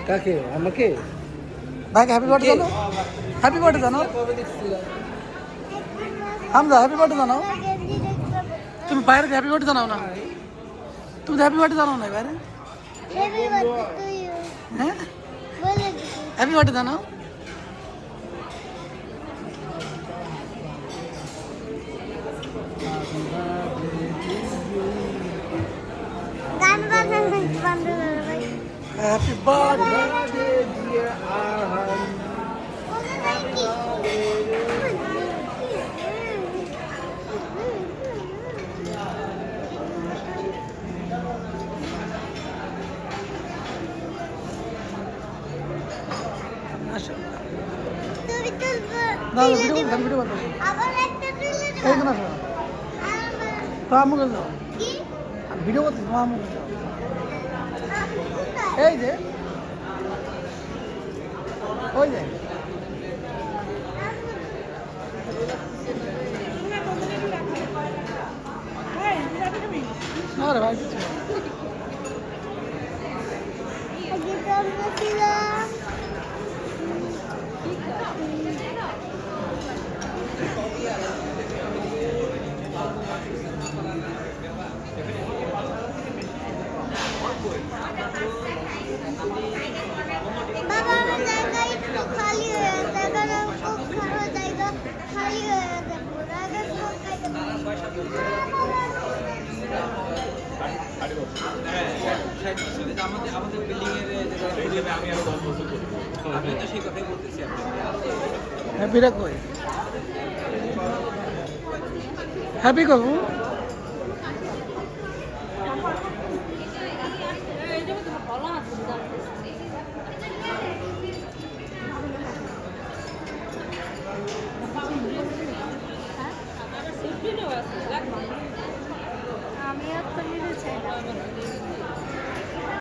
কাকে? আমাকে? ভাইকে হ্যাপি বার্থডে জানো, হ্যাপি বার্থডে জানো, হামজা হ্যাপি বার্থডে জানাও। তুমি বাইরে হ্যাপি বার্থডে জানাও না, তুমি হ্যাপি বার্থডে জানাও না বাইরে। হ্যাঁ হ্যাপি বার্থডে জানাও। হ্যাপি বার্থডে ডিয়ার আরহাম। না ভিডিও ভিডিও করতে এই না তো আমুকে যাও ভিডিও করতে আমুকে যাও এই যে ওই যে না রে ভাই কিছু আমাদের বিল্ডিং এর আমি আরো 10 বছর করি, আমি তো সেই কথাই বলতেছি। হ্যাপিটা কই হ্যাপি কাকু আমিও তো নিতে চাই।